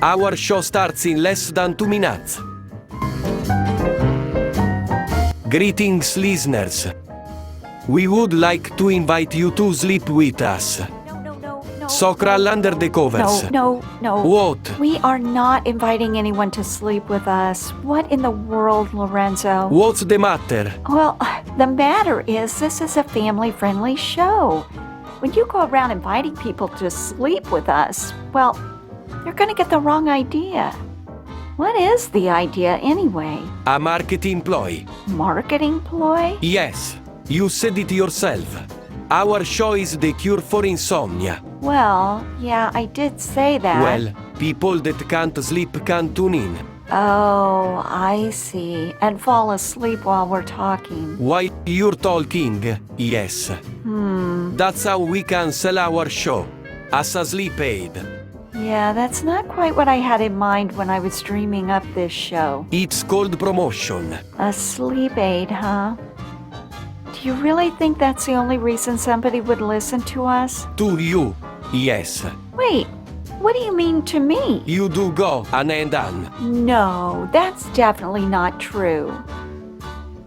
Our show starts in less than 2 minutes. Greetings, listeners. We would like to invite you to sleep with us. No. So crawl under the covers. No. What? We are not inviting anyone to sleep with us. What in the world, Lorenzo? What's the matter? Well, the matter is this is a family-friendly show. When you go around inviting people to sleep with us, well, you're going to get the wrong idea. What is the idea anyway? A marketing ploy. Marketing ploy? Yes, you said it yourself. Our show is the cure for insomnia. Well, yeah, I did say that. Well, people that can't sleep can tune in. Oh, I see. And fall asleep while we're talking. While you're talking, yes. That's how we can sell our show, as a sleep aid. Yeah, that's not quite what I had in mind when I was dreaming up this show. It's called promotion. A sleep aid, huh? Do you really think that's the only reason somebody would listen to us? To you, yes. Wait, what do you mean to me? You do go an and on. No, that's definitely not true.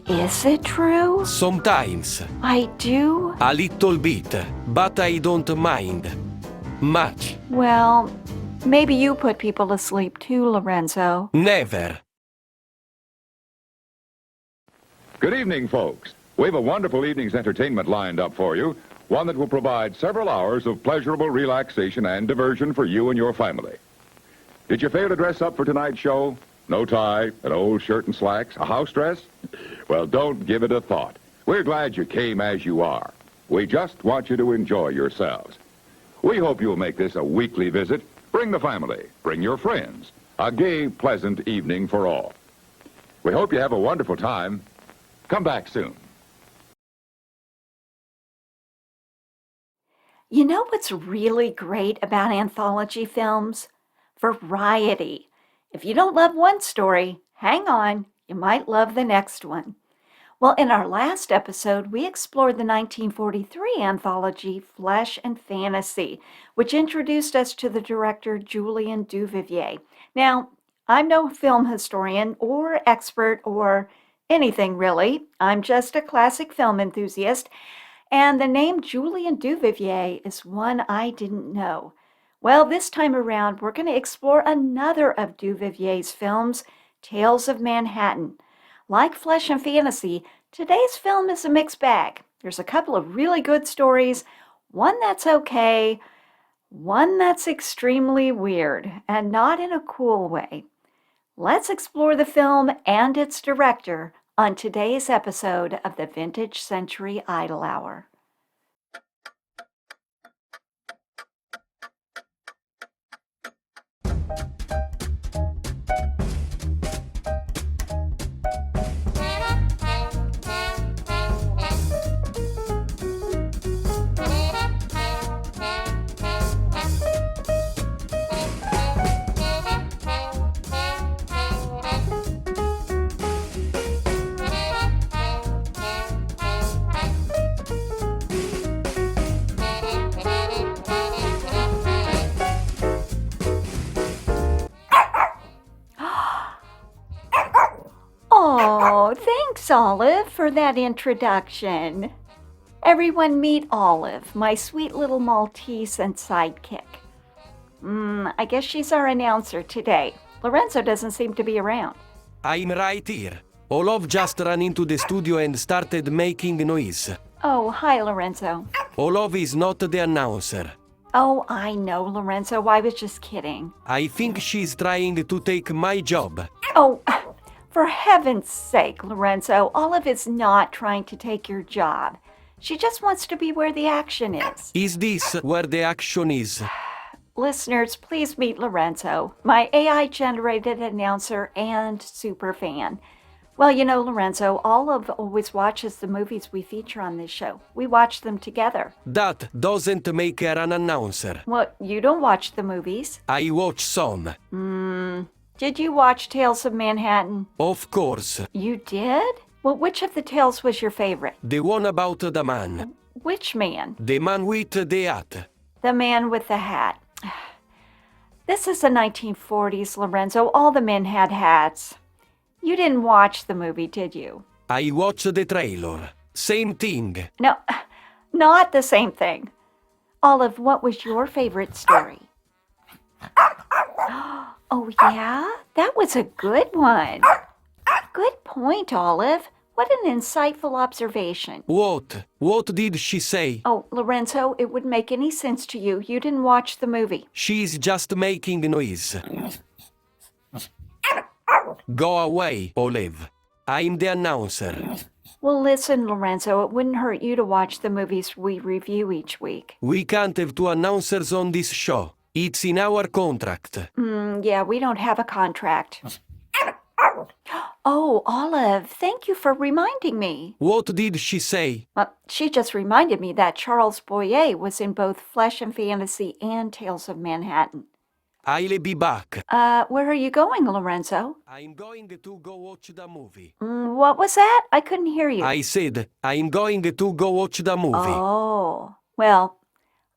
Is it true? Sometimes, I do? a little bit, but I don't mind. Much. Well, maybe you put people to sleep too, Lorenzo. Never. Good evening, folks. We have a wonderful evening's entertainment lined up for you, one that will provide several hours of pleasurable relaxation and diversion for you and your family. Did you fail to dress up for tonight's show? No tie, an old shirt and slacks, a house dress? Well, don't give it a thought. We're glad you came as you are. We just want you to enjoy yourselves. We hope you'll make this a weekly visit. Bring the family, bring your friends. A gay, pleasant evening for all. We hope you have a wonderful time. Come back soon. You know what's really great about anthology films? Variety. If you don't love one story, hang on, you might love the next one. Well, in our last episode, we explored the 1943 anthology Flesh and Fantasy, which introduced us to the director Julien Duvivier. Now, I'm no film historian or expert or anything really. I'm just a classic film enthusiast, and the name Julien Duvivier is one I didn't know. Well, this time around, we're going to explore another of Duvivier's films, Tales of Manhattan. Like Flesh and Fantasy, today's film is a mixed bag. There's a couple of really good stories, one that's okay, one that's extremely weird, and not in a cool way. Let's explore the film and its director on today's episode of the Vintage Century Idol Hour. Oh, thanks, Olive, for that introduction. Everyone meet Olive, my sweet little Maltese and sidekick. I guess she's our announcer today. Lorenzo doesn't seem to be around. I'm right here. Olaf just ran into the studio and started making noise. Oh, hi, Lorenzo. Olaf is not the announcer. Oh, I know, Lorenzo. I was just kidding. I think she's trying to take my job. Oh, for heaven's sake, Lorenzo, Olive is not trying to take your job. She just wants to be where the action is. Is this where the action is? Listeners, please meet Lorenzo, my AI-generated announcer and superfan. Well, you know, Lorenzo, Olive always watches the movies we feature on this show. We watch them together. That doesn't make her an announcer. Well, you don't watch the movies. I watch some. Did you watch Tales of Manhattan? Of course. You did? Well, which of the tales was your favorite? The one about the man. Which man? The man with the hat. The man with the hat. This is the 1940s, Lorenzo. All the men had hats. You didn't watch the movie, did you? I watched the trailer. Same thing. No, not the same thing. Olive, what was your favorite story? Oh, yeah? That was a good one. Good point, Olive. What an insightful observation. What? What did she say? Oh, Lorenzo, it wouldn't make any sense to you. You didn't watch the movie. She's just making noise. Go away, Olive. I'm the announcer. Well, listen, Lorenzo, it wouldn't hurt you to watch the movies we review each week. We can't have two announcers on this show. It's in our contract. Yeah, we don't have a contract. Oh, Olive, thank you for reminding me. What did she say? She just reminded me that Charles Boyer was in both Flesh and Fantasy and Tales of Manhattan. I'll be back. Where are you going, Lorenzo? I'm going to go watch the movie. What was that? I couldn't hear you. I said, I'm going to go watch the movie. Oh, well,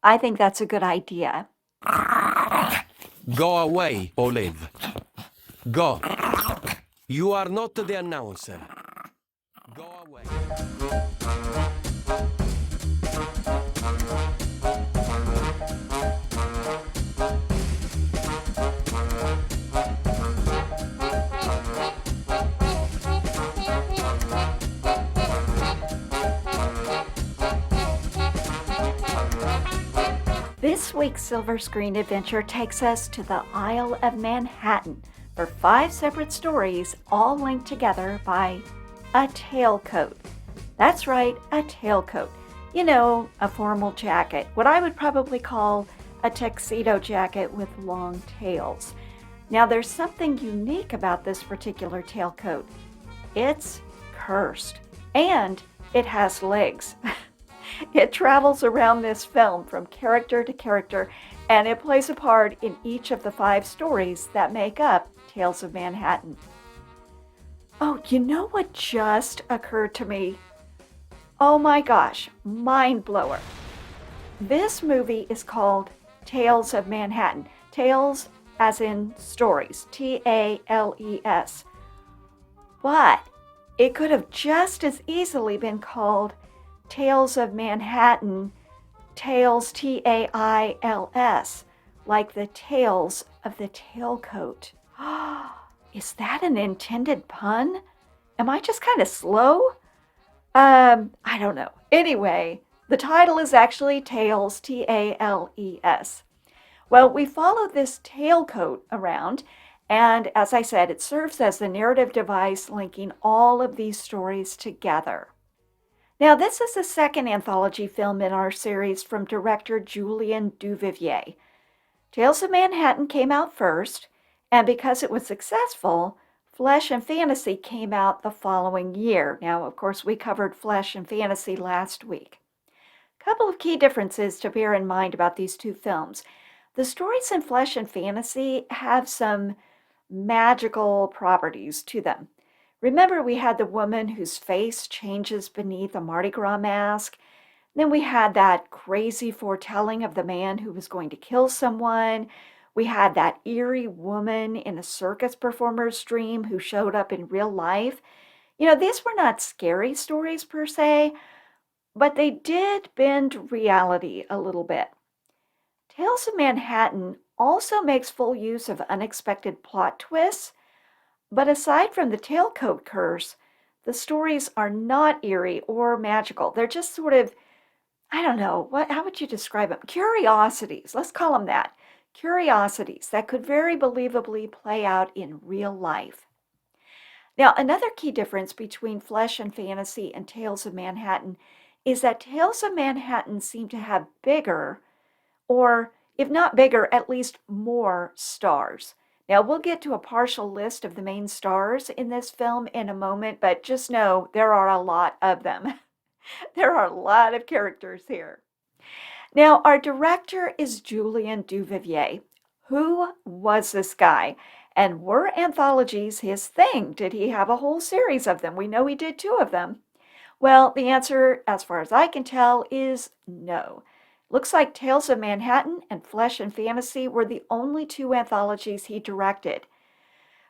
I think that's a good idea. Go away, Olive. Go. You are not the announcer. Go away. This week's Silver Screen Adventure takes us to the Isle of Manhattan for 5 separate stories, all linked together by a tailcoat. That's right, a tailcoat. You know, a formal jacket, what I would probably call a tuxedo jacket with long tails. Now, there's something unique about this particular tailcoat. It's cursed, and it has legs. It travels around this film from character to character, and it plays a part in each of the 5 stories that make up Tales of Manhattan. Oh, you know what just occurred to me? Oh my gosh, mind blower. This movie is called Tales of Manhattan. Tales as in stories, Tales. But it could have just as easily been called Tales of Manhattan, Tails, Tails, like the tails of the tailcoat. Is that an intended pun? Am I just kind of slow? I don't know. Anyway, the title is actually Tales, Tales. Well, we follow this tailcoat around, and as I said, it serves as the narrative device linking all of these stories together. Now, this is the second anthology film in our series from director Julien Duvivier. Tales of Manhattan came out first, and because it was successful, Flesh and Fantasy came out the following year. Now, of course, we covered Flesh and Fantasy last week. A couple of key differences to bear in mind about these two films. The stories in Flesh and Fantasy have some magical properties to them. Remember, we had the woman whose face changes beneath a Mardi Gras mask. Then we had that crazy foretelling of the man who was going to kill someone. We had that eerie woman in a circus performer's dream who showed up in real life. You know, these were not scary stories per se, but they did bend reality a little bit. Tales of Manhattan also makes full use of unexpected plot twists. But aside from the tailcoat curse, the stories are not eerie or magical. They're just sort of, I don't know, how would you describe them? Curiosities, let's call them that. Curiosities that could very believably play out in real life. Now, another key difference between Flesh and Fantasy and Tales of Manhattan is that Tales of Manhattan seem to have bigger, or if not bigger, at least more stars. Now, we'll get to a partial list of the main stars in this film in a moment, but just know there are a lot of them. There are a lot of characters here. Now, our director is Julien Duvivier. Who was this guy? And were anthologies his thing? Did he have a whole series of them? We know he did 2 of them. Well, the answer, as far as I can tell, is no. Looks like Tales of Manhattan and Flesh and Fantasy were the only two anthologies he directed.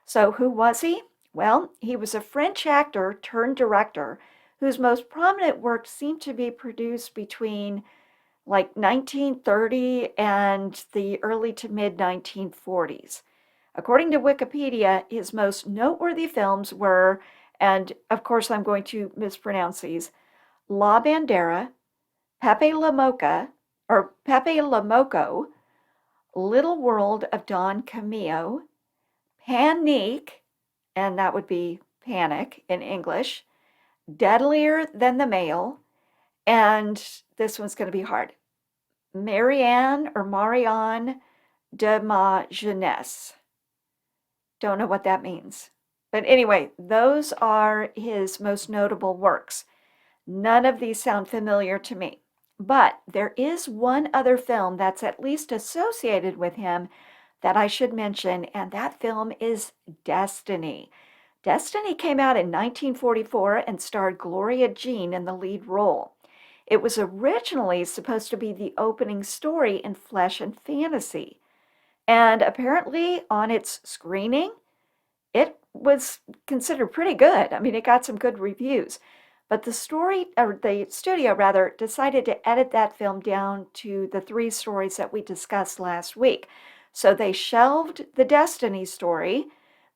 So who was he? Well, he was a French actor turned director whose most prominent work seemed to be produced between like 1930 and the early to mid 1940s. According to Wikipedia, his most noteworthy films were, and of course I'm going to mispronounce these, La Bandera, Pepe La Mocha, or Pepe La Moco, Little World of Don Camillo, Panique, and that would be panic in English, Deadlier Than the Male, and this one's going to be hard, Marianne de ma Jeunesse. Don't know what that means. But anyway, those are his most notable works. None of these sound familiar to me. But there is one other film that's at least associated with him that I should mention, and that film is Destiny. Destiny came out in 1944 and starred Gloria Jean in the lead role. It was originally supposed to be the opening story in Flesh and Fantasy. And apparently on its screening, it was considered pretty good. I mean, it got some good reviews. But the studio rather, decided to edit that film down to the 3 stories that we discussed last week. So they shelved the Destiny story.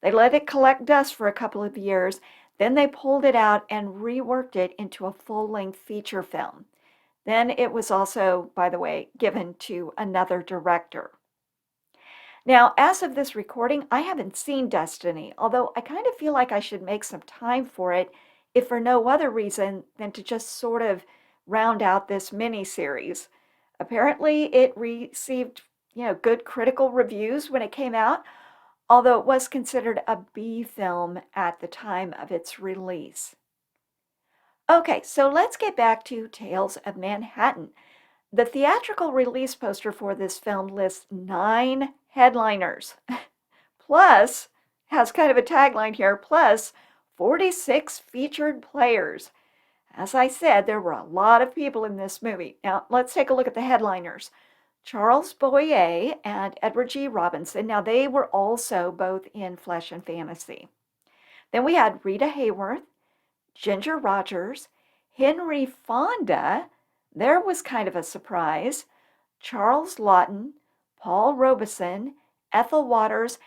They let it collect dust for a couple of years. Then they pulled it out and reworked it into a full-length feature film. Then it was also, by the way, given to another director. Now, as of this recording, I haven't seen Destiny, although I kind of feel like I should make some time for it, if for no other reason than to just sort of round out this mini-series. Apparently, it received, good critical reviews when it came out, although it was considered a B film at the time of its release. Okay, so let's get back to Tales of Manhattan. The theatrical release poster for this film lists 9 headliners, plus, has kind of a tagline here, plus 46 featured players. As I said, there were a lot of people in this movie. Now, let's take a look at the headliners. Charles Boyer and Edward G. Robinson. Now, they were also both in Flesh and Fantasy. Then we had Rita Hayworth, Ginger Rogers, Henry Fonda. There was kind of a surprise. Charles Lawton, Paul Robeson, Ethel Waters,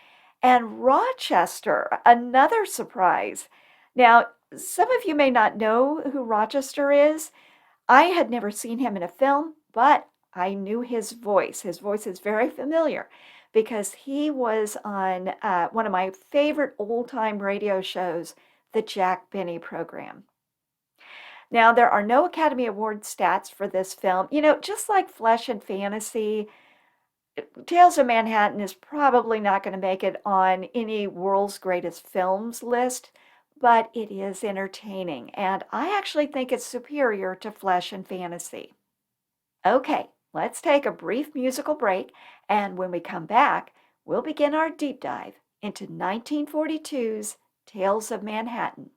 and Rochester, another surprise. Now, some of you may not know who Rochester is. I had never seen him in a film, but I knew his voice. His voice is very familiar because he was on one of my favorite old-time radio shows, the Jack Benny program. Now, there are no Academy Award stats for this film. Just like Flesh and Fantasy, Tales of Manhattan is probably not going to make it on any world's greatest films list, but it is entertaining, and I actually think it's superior to Flesh and Fantasy. Okay, let's take a brief musical break, and when we come back, we'll begin our deep dive into 1942's Tales of Manhattan.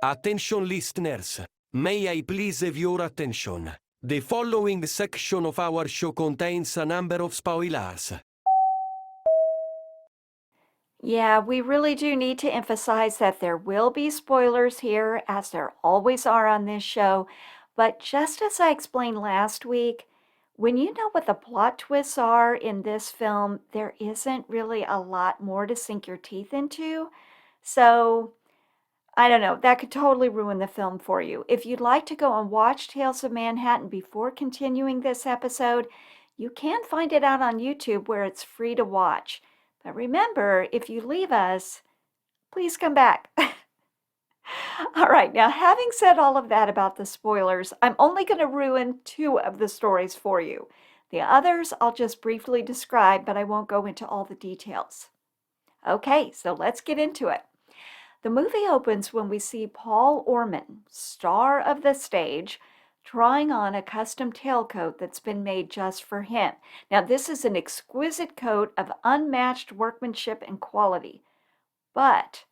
Attention listeners, may I please have your attention? The following section of our show contains a number of spoilers. Yeah, we really do need to emphasize that there will be spoilers here, as there always are on this show. But just as I explained last week, when you know what the plot twists are in this film, there isn't really a lot more to sink your teeth into. So, I don't know, that could totally ruin the film for you. If you'd like to go and watch Tales of Manhattan before continuing this episode, you can find it out on YouTube where it's free to watch. But remember, if you leave us, please come back. All right, now having said all of that about the spoilers, I'm only going to ruin 2 of the stories for you. The others I'll just briefly describe, but I won't go into all the details. Okay, so let's get into it. The movie opens when we see Paul Orman, star of the stage, trying on a custom tailcoat that's been made just for him. Now, this is an exquisite coat of unmatched workmanship and quality. But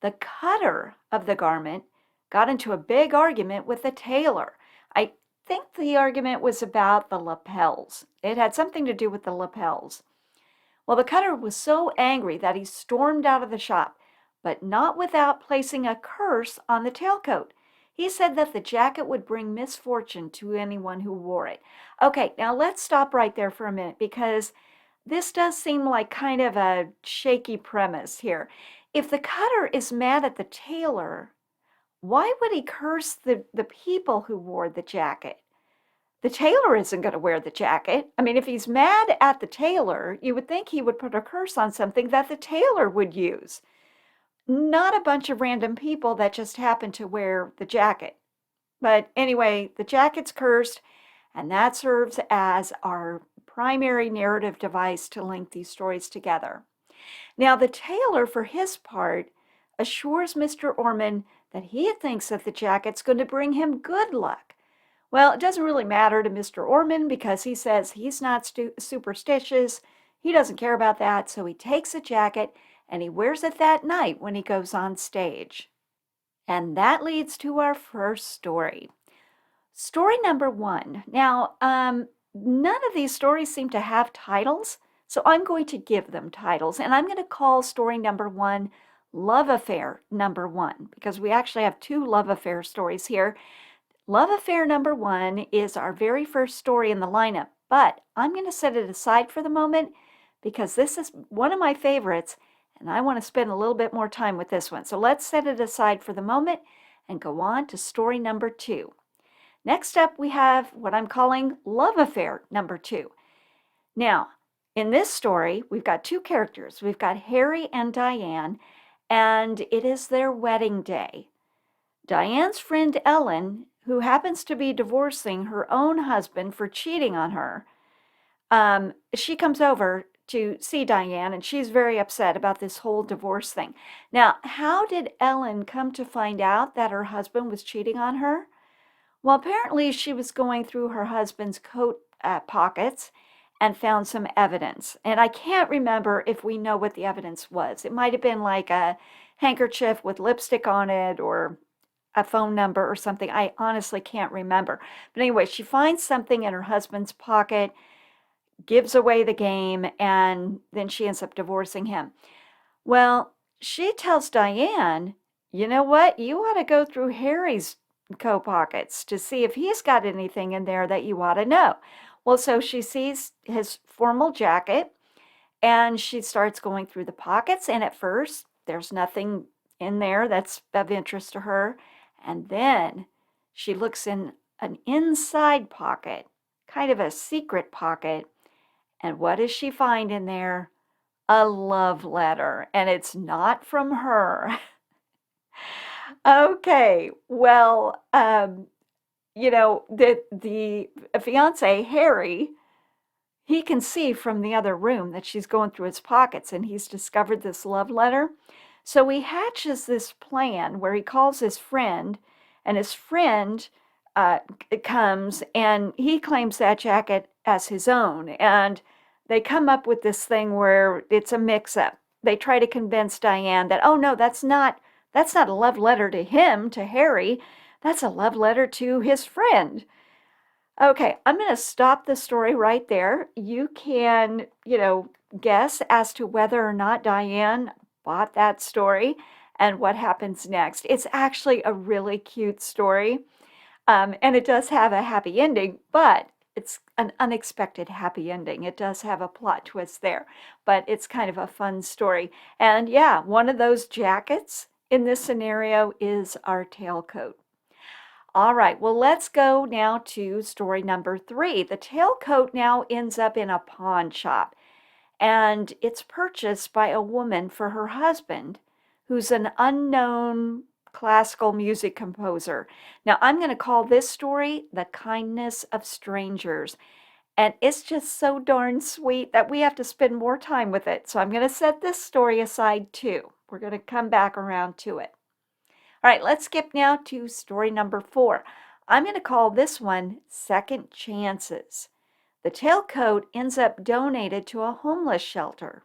the cutter of the garment got into a big argument with the tailor. I think the argument was about the lapels. It had something to do with the lapels. Well, the cutter was so angry that he stormed out of the shop, but not without placing a curse on the tailcoat. He said that the jacket would bring misfortune to anyone who wore it. Okay, now let's stop right there for a minute, because this does seem like kind of a shaky premise here. If the cutter is mad at the tailor, why would he curse the people who wore the jacket? The tailor isn't going to wear the jacket. I mean, if he's mad at the tailor, you would think he would put a curse on something that the tailor would use, not a bunch of random people that just happen to wear the jacket. But anyway, the jacket's cursed, and that serves as our primary narrative device to link these stories together. Now, the tailor, for his part, assures Mr. Orman that he thinks that the jacket's going to bring him good luck. Well, it doesn't really matter to Mr. Orman, because he says he's not superstitious. He doesn't care about that, so he takes the jacket and he wears it that night when he goes on stage. And that leads to our first story. Story number 1. Now, none of these stories seem to have titles, so I'm going to give them titles, and I'm going to call story number 1 Love Affair number 1, because we actually have 2 love affair stories here. Love Affair number 1 is our very first story in the lineup, but I'm going to set it aside for the moment because this is one of my favorites, and I want to spend a little bit more time with this one. So let's set it aside for the moment and go on to story number 2. Next up, we have what I'm calling Love Affair number 2. Now, in this story, we've got 2 characters. We've got Harry and Diane, and it is their wedding day. Diane's friend Ellen, who happens to be divorcing her own husband for cheating on her, she comes over to see Diane, and she's very upset about this whole divorce thing. Now, how did Ellen come to find out that her husband was cheating on her? Well, apparently she was going through her husband's coat pockets and found some evidence. And I can't remember if we know what the evidence was. It might have been like a handkerchief with lipstick on it, or a phone number or something. I honestly can't remember. But anyway, she finds something in her husband's pocket, gives away the game, and then she ends up divorcing him. Well, she tells Diane, you know what? You ought to go through Harry's coat pockets to see if he's got anything in there that you ought to know. Well, so she sees his formal jacket, and she starts going through the pockets, and at first there's nothing in there that's of interest to her. And then she looks in an inside pocket, kind of a secret pocket, and what does she find in there? A love letter, and it's not from her. Okay, well, the fiance, Harry, he can see from the other room that she's going through his pockets, and he's discovered this love letter. So he hatches this plan where he calls his friend, and his friend comes, and he claims that jacket as his own. And they come up with this thing where it's a mix-up. They try to convince Diane that, oh, no, that's not That's not a love letter to him, to Harry. That's a love letter to his friend. Okay, I'm going to stop the story right there. You can, guess as to whether or not Diane bought that story and what happens next. It's actually a really cute story, and it does have a happy ending, but it's an unexpected happy ending. It does have a plot twist there, but it's kind of a fun story. And yeah, one of those jackets in this scenario is our tailcoat. All right, well, let's go now to story number 3. The tailcoat now ends up in a pawn shop, and it's purchased by a woman for her husband, who's an unknown classical music composer. Now, I'm going to call this story The Kindness of Strangers, and it's just so darn sweet that we have to spend more time with it. So I'm going to set this story aside too. We're going to come back around to it. All right, let's skip now to story number 4. I'm going to call this one Second Chances. The tailcoat ends up donated to a homeless shelter.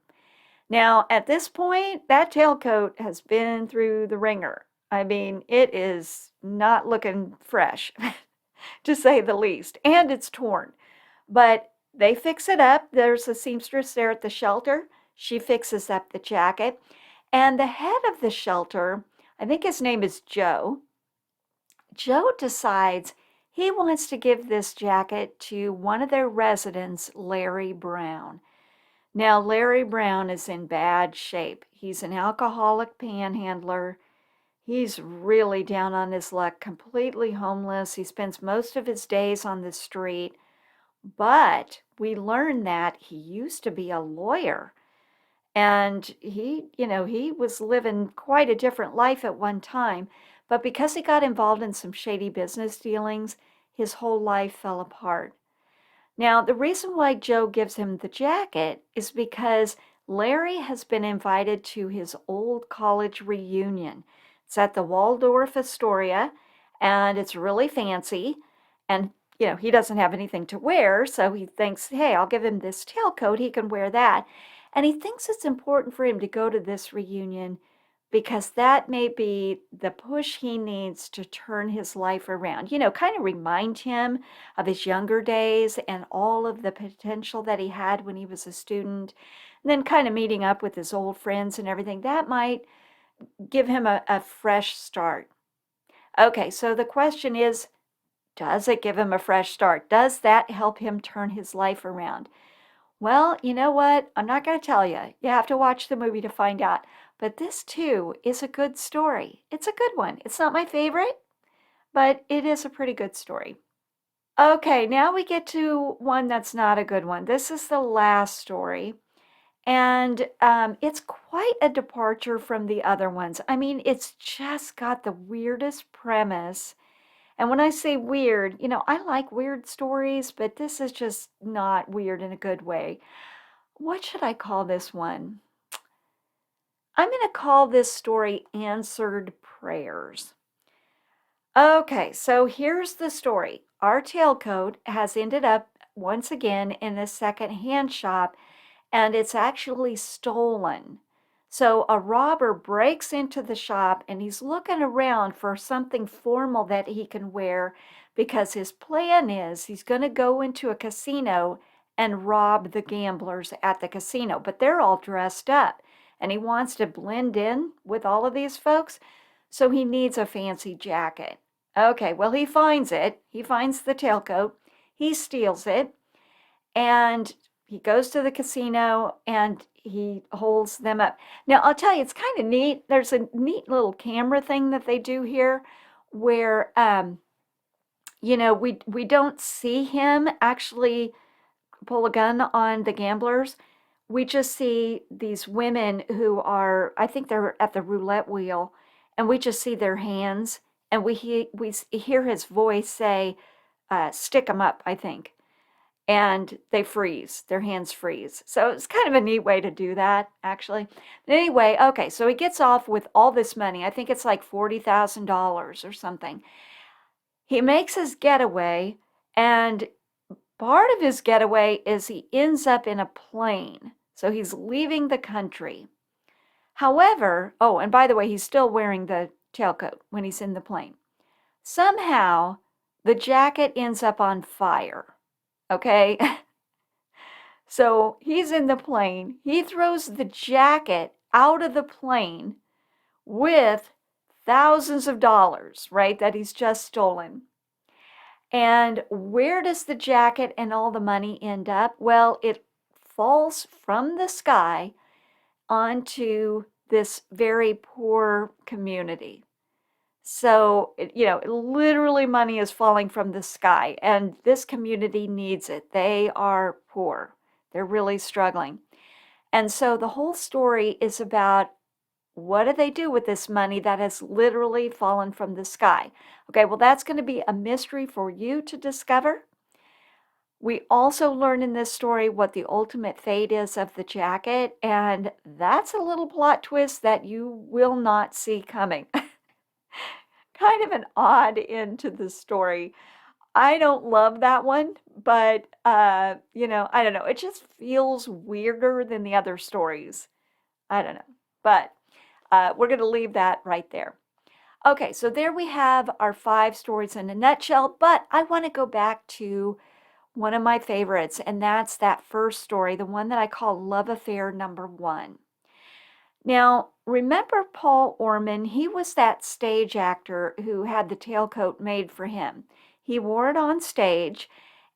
Now, at this point, that tailcoat has been through the ringer. I mean, it is not looking fresh, to say the least, and it's torn. But they fix it up. There's a seamstress there at the shelter. She fixes up the jacket. And the head of the shelter, I think his name is Joe. Joe decides he wants to give this jacket to one of their residents, Larry Brown. Now, Larry Brown is in bad shape. He's an alcoholic panhandler. He's really down on his luck, completely homeless. He spends most of his days on the street. But we learn that he used to be a lawyer. And he was living quite a different life at one time. But because he got involved in some shady business dealings, his whole life fell apart. Now, the reason why Joe gives him the jacket is because Larry has been invited to his old college reunion. It's at the Waldorf Astoria, and it's really fancy. And, he doesn't have anything to wear, so he thinks, hey, I'll give him this tailcoat. He can wear that. And he thinks it's important for him to go to this reunion because that may be the push he needs to turn his life around. Kind of remind him of his younger days and all of the potential that he had when he was a student. And then kind of meeting up with his old friends and everything. That might give him a fresh start. Okay, so the question is, does it give him a fresh start? Does that help him turn his life around? Well, you know what? I'm not going to tell you. You have to watch the movie to find out. But this, too, is a good story. It's a good one. It's not my favorite, but it is a pretty good story. Okay, now we get to one that's not a good one. This is the last story. And it's quite a departure from the other ones. I mean, it's just got the weirdest premise. And when I say weird, I like weird stories, but this is just not weird in a good way. What should I call this one? I'm going to call this story Answered Prayers. Okay, so here's the story. Our tailcoat has ended up once again in a second-hand shop, and it's actually stolen. So a robber breaks into the shop and he's looking around for something formal that he can wear because his plan is he's going to go into a casino and rob the gamblers at the casino. But they're all dressed up and he wants to blend in with all of these folks. So he needs a fancy jacket. Okay, well, he finds it. He finds the tailcoat. He steals it. And he goes to the casino and he holds them up. Now, I'll tell you, it's kind of neat. There's a neat little camera thing that they do here where, we don't see him actually pull a gun on the gamblers. We just see these women who are, I think they're at the roulette wheel, and we just see their hands, and we hear his voice say, stick 'em up, I think. And they freeze, their hands freeze. So it's kind of a neat way to do that, actually. But anyway, okay, so he gets off with all this money. I think it's like $40,000 or something. He makes his getaway, and part of his getaway is he ends up in a plane. So he's leaving the country. However, oh, and by the way, he's still wearing the tailcoat when he's in the plane. Somehow, the jacket ends up on fire. Okay? So he's in the plane. He throws the jacket out of the plane with thousands of dollars, right, that he's just stolen. And where does the jacket and all the money end up? Well, it falls from the sky onto this very poor community. So, literally money is falling from the sky, and this community needs it. They are poor. They're really struggling. And so the whole story is about what do they do with this money that has literally fallen from the sky? Okay, well, that's going to be a mystery for you to discover. We also learn in this story what the ultimate fate is of the jacket, and that's a little plot twist that you will not see coming. Kind of an odd end to the story. I don't love that one, but I don't know. It just feels weirder than the other stories. I don't know. But we're going to leave that right there. Okay, so there we have our 5 stories in a nutshell, but I want to go back to one of my favorites, and that's that first story, the one that I call Love Affair Number 1. Now, remember Paul Orman? He was that stage actor who had the tailcoat made for him. He wore it on stage,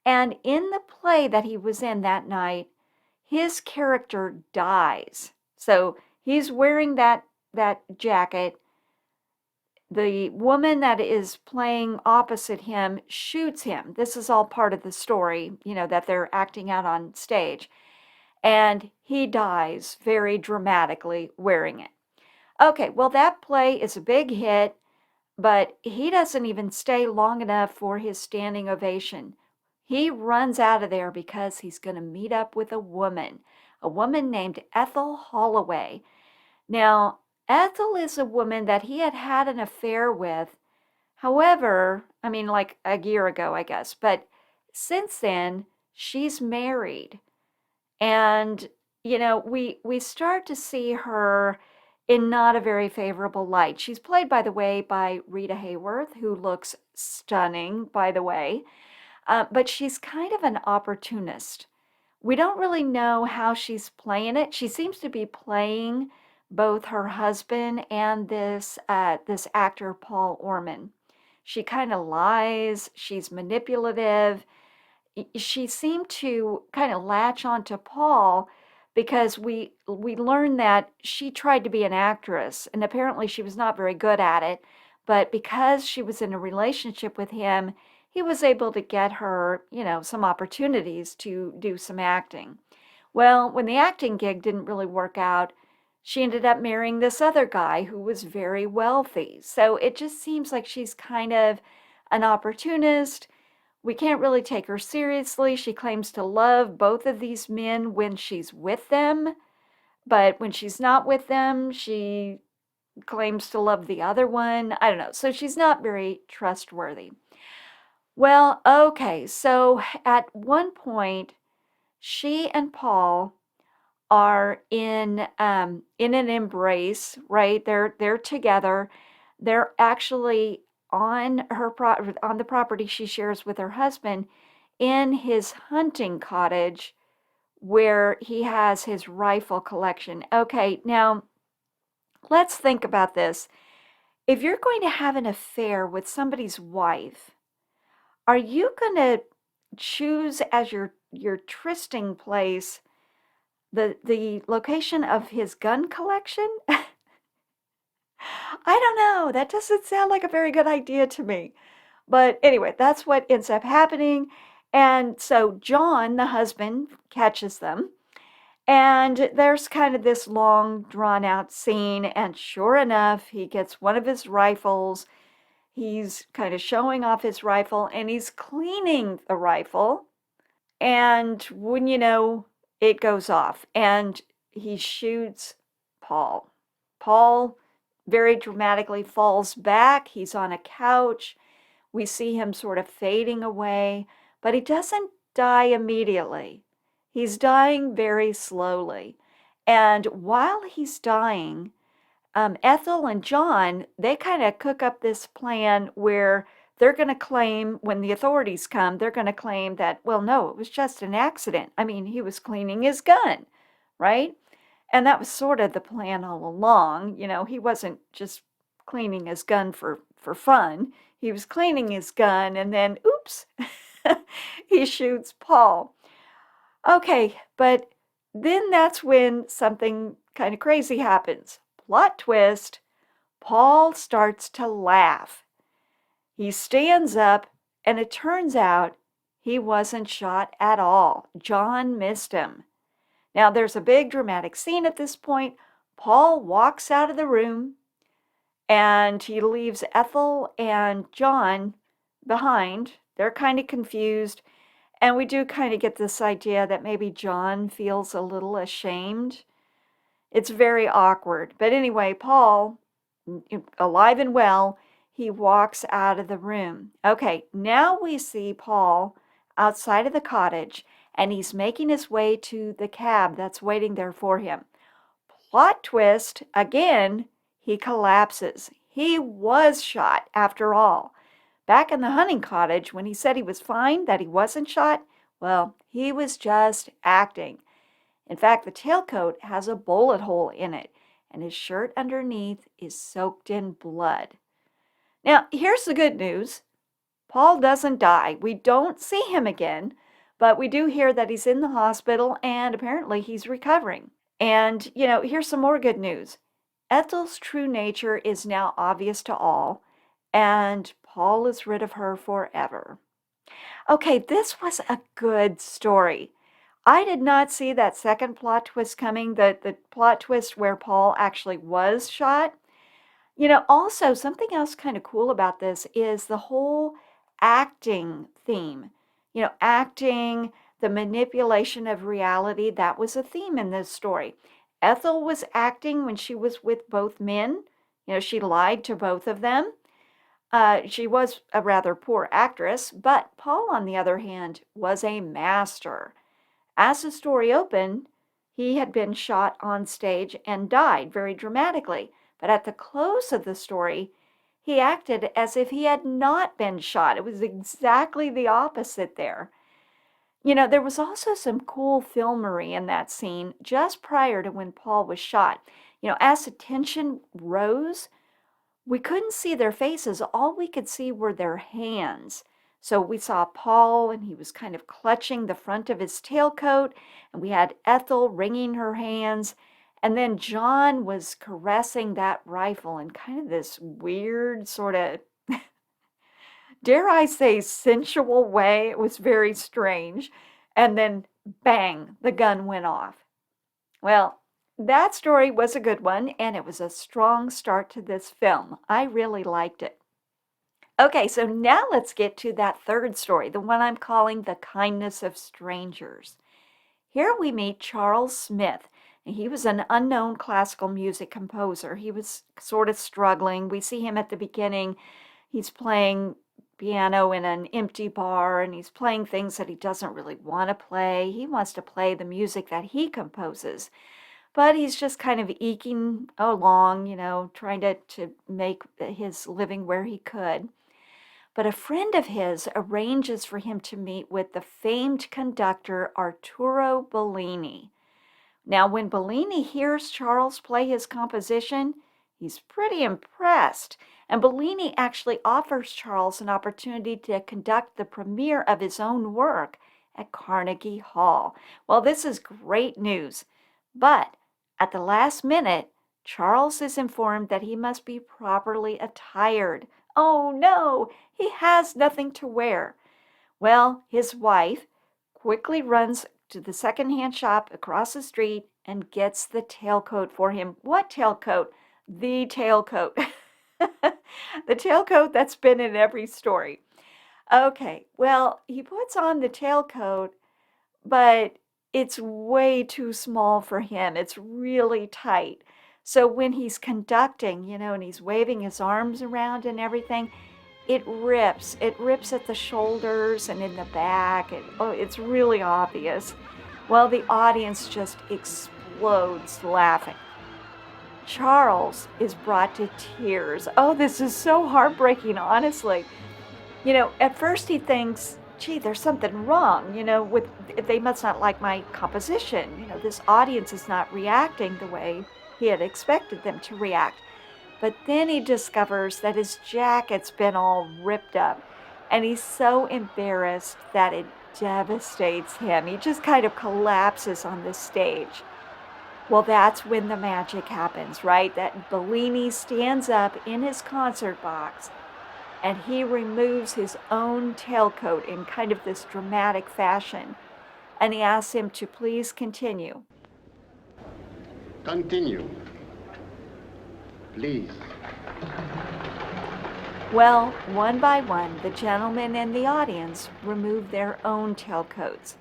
and in the play that he was in that night, his character dies. So he's wearing that jacket. The woman that is playing opposite him shoots him. This is all part of the story, that they're acting out on stage. And he dies very dramatically wearing it. Okay, well, that play is a big hit, but he doesn't even stay long enough for his standing ovation. He runs out of there because he's going to meet up with a woman named Ethel Holloway. Now, Ethel is a woman that he had had an affair with. However, like a year ago, I guess, but since then, she's married. And, we start to see her in not a very favorable light. She's played, by the way, by Rita Hayworth, who looks stunning, by the way. But she's kind of an opportunist. We don't really know how she's playing it. She seems to be playing both her husband and this actor, Paul Orman. She kind of lies. She's manipulative. She seemed to kind of latch onto Paul because we learned that she tried to be an actress, and apparently she was not very good at it. But because she was in a relationship with him, he was able to get her, some opportunities to do some acting. Well, when the acting gig didn't really work out, she ended up marrying this other guy who was very wealthy. So it just seems like she's kind of an opportunist. We can't really take her seriously. She claims to love both of these men when she's with them, but when she's not with them, she claims to love the other one. I don't know. So she's not very trustworthy. Well, okay. So at one point, she and Paul are in an embrace, right? They're together. They're actually on on the property she shares with her husband in his hunting cottage where he has his rifle collection. Okay, now let's think about this. If you're going to have an affair with somebody's wife, are you going to choose as your trysting place the location of his gun collection? I don't know. That doesn't sound like a very good idea to me. But anyway, that's what ends up happening. And so John, the husband, catches them. And there's kind of this long, drawn out scene. And sure enough, he gets one of his rifles. He's kind of showing off his rifle and he's cleaning the rifle. And wouldn't you know, it goes off and he shoots Paul. Paul very dramatically falls back. He's on a couch. We see him sort of fading away, but he doesn't die immediately. He's dying very slowly. And while he's dying, Ethel and John, they kind of cook up this plan where they're going to claim, when the authorities come, they're going to claim that, well, no, it was just an accident. I mean, he was cleaning his gun, right? And that was sort of the plan all along. He wasn't just cleaning his gun for fun. He was cleaning his gun and then, oops, he shoots Paul. Okay, but then that's when something kind of crazy happens. Plot twist, Paul starts to laugh. He stands up, and it turns out he wasn't shot at all. John missed him. Now, there's a big dramatic scene at this point. Paul walks out of the room, and he leaves Ethel and John behind. They're kind of confused. And we do kind of get this idea that maybe John feels a little ashamed. It's very awkward. But anyway, Paul, alive and well, he walks out of the room. Okay, now we see Paul outside of the cottage, and he's making his way to the cab that's waiting there for him. Plot twist, again, he collapses. He was shot after all. Back in the hunting cottage, when he said he was fine, that he wasn't shot, well, he was just acting. In fact, the tailcoat has a bullet hole in it, and his shirt underneath is soaked in blood. Now, here's the good news. Paul doesn't die. We don't see him again, but we do hear that he's in the hospital, and apparently he's recovering. And, here's some more good news. Ethel's true nature is now obvious to all, and Paul is rid of her forever. Okay, this was a good story. I did not see that second plot twist coming, the plot twist where Paul actually was shot. Also, something else kind of cool about this is the whole acting theme. Acting, the manipulation of reality, that was a theme in this story. Ethel was acting when she was with both men. She lied to both of them. She was a rather poor actress, but Paul, on the other hand, was a master. As the story opened, he had been shot on stage and died very dramatically. But at the close of the story, he acted as if he had not been shot. It was exactly the opposite there. There was also some cool filmery in that scene just prior to when Paul was shot. As the tension rose, we couldn't see their faces. All we could see were their hands. So we saw Paul, and he was kind of clutching the front of his tailcoat, and we had Ethel wringing her hands, and then John was caressing that rifle in kind of this weird sort of, dare I say, sensual way. It was very strange. And then, bang, the gun went off. Well, that story was a good one, and it was a strong start to this film. I really liked it. Okay, so now let's get to that third story, the one I'm calling The Kindness of Strangers. Here we meet Charles Smith. And he was an unknown classical music composer. He was sort of struggling. We see him at the beginning. He's playing piano in an empty bar, and he's playing things that he doesn't really want to play. He wants to play the music that he composes. But he's just kind of eking along, trying to make his living where he could. But a friend of his arranges for him to meet with the famed conductor Arturo Bellini. Now, when Bellini hears Charles play his composition, he's pretty impressed. And Bellini actually offers Charles an opportunity to conduct the premiere of his own work at Carnegie Hall. Well, this is great news. But at the last minute, Charles is informed that he must be properly attired. Oh no, he has nothing to wear. Well, his wife quickly runs to the secondhand shop across the street and gets the tailcoat for him. What tailcoat? The tailcoat. The tailcoat that's been in every story. Okay, well, he puts on the tailcoat, but it's way too small for him. It's really tight. So when he's conducting, and he's waving his arms around and everything, it rips. It rips at the shoulders and in the back. It's really obvious. Well, the audience just explodes explodes laughing. Charles is brought to tears. Oh, this is so heartbreaking, honestly. At first he thinks, gee, there's something wrong, they must not like my composition. This audience is not reacting the way he had expected them to react. But then he discovers that his jacket's been all ripped up, and he's so embarrassed that it devastates him. He just kind of collapses on the stage. Well, that's when the magic happens, right? That Bellini stands up in his concert box and he removes his own tailcoat in kind of this dramatic fashion. And he asks him to please continue. Continue. Please. Well, one by one, the gentlemen in the audience remove their own tailcoats.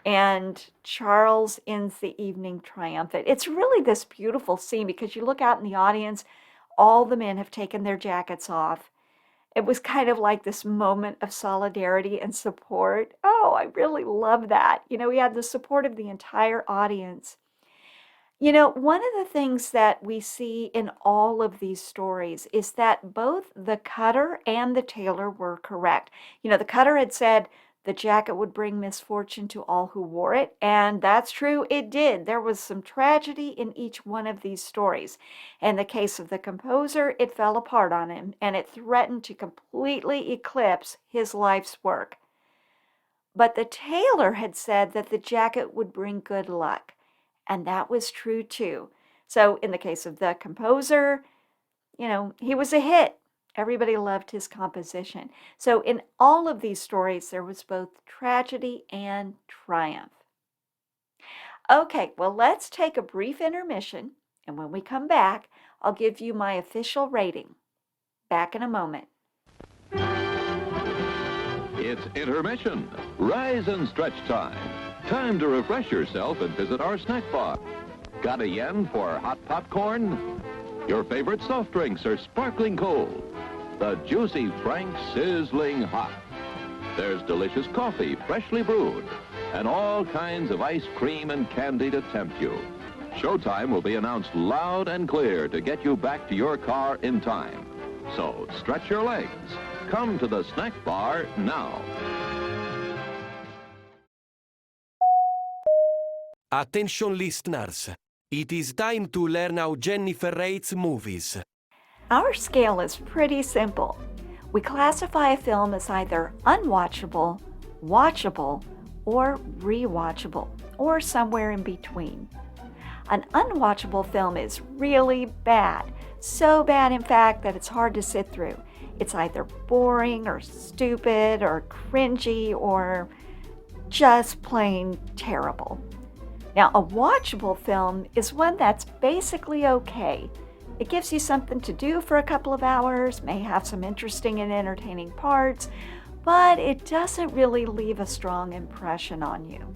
And Charles ends the evening triumphant. It's really this beautiful scene because you look out in the audience, all the men have taken their jackets off. It was kind of like this moment of solidarity and support. Oh, I really love that. He had the support of the entire audience. One of the things that we see in all of these stories is that both the cutter and the tailor were correct. The cutter had said the jacket would bring misfortune to all who wore it, and that's true, it did. There was some tragedy in each one of these stories. In the case of the composer, it fell apart on him, and it threatened to completely eclipse his life's work. But the tailor had said that the jacket would bring good luck. And that was true too. So in the case of the composer, he was a hit. Everybody loved his composition. So in all of these stories, there was both tragedy and triumph. Okay, well, let's take a brief intermission. And when we come back, I'll give you my official rating. Back in a moment. It's intermission. Rise and stretch time. Time to refresh yourself and visit our snack bar. Got a yen for hot popcorn? Your favorite soft drinks are sparkling cold. The juicy Frank sizzling hot. There's delicious coffee, freshly brewed, and all kinds of ice cream and candy to tempt you. Showtime will be announced loud and clear to get you back to your car in time. So stretch your legs. Come to the snack bar now. Attention listeners, it is time to learn how Jennifer rates movies. Our scale is pretty simple. We classify a film as either unwatchable, watchable, or rewatchable, or somewhere in between. An unwatchable film is really bad, so bad in fact that it's hard to sit through. It's either boring or stupid or cringy or just plain terrible. Now, a watchable film is one that's basically okay. It gives you something to do for a couple of hours, may have some interesting and entertaining parts, but it doesn't really leave a strong impression on you.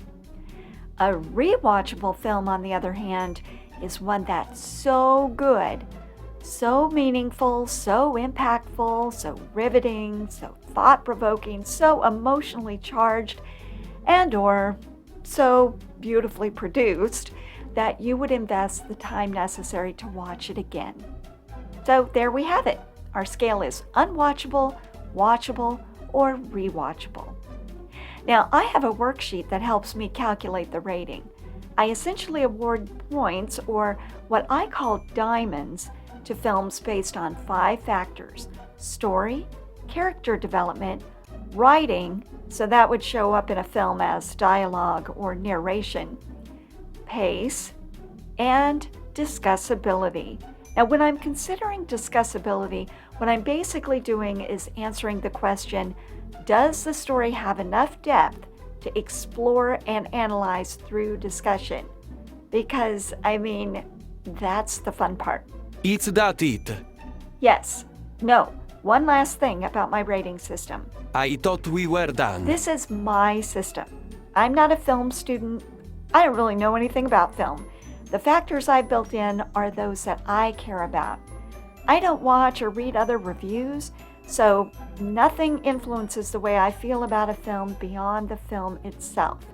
A rewatchable film, on the other hand, is one that's so good, so meaningful, so impactful, so riveting, so thought-provoking, so emotionally charged, and/or so beautifully produced that you would invest the time necessary to watch it again. So there we have it. Our scale is unwatchable, watchable, or rewatchable. Now, I have a worksheet that helps me calculate the rating. I essentially award points, or what I call diamonds, to films based on 5 factors: story, character development, writing, so that would show up in a film as dialogue or narration, pace, and discussability. Now, when I'm considering discussability, what I'm basically doing is answering the question, does the story have enough depth to explore and analyze through discussion? Because, that's the fun part. It's that it. Yes. No. One last thing about my rating system. I thought we were done. This is my system. I'm not a film student. I don't really know anything about film. The factors I've built in are those that I care about. I don't watch or read other reviews, so nothing influences the way I feel about a film beyond the film itself.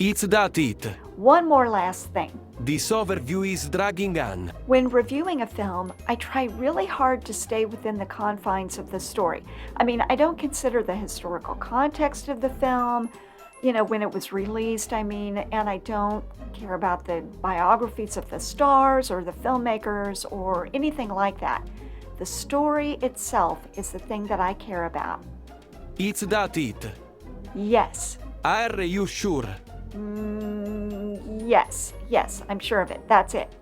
It's that it. One more last thing. This overview is dragging on. When reviewing a film, I try really hard to stay within the confines of the story. I mean, I don't consider the historical context of the film, when it was released, and I don't care about the biographies of the stars or the filmmakers or anything like that. The story itself is the thing that I care about. It's that it. Yes. Are you sure? Yes, I'm sure of it. That's it.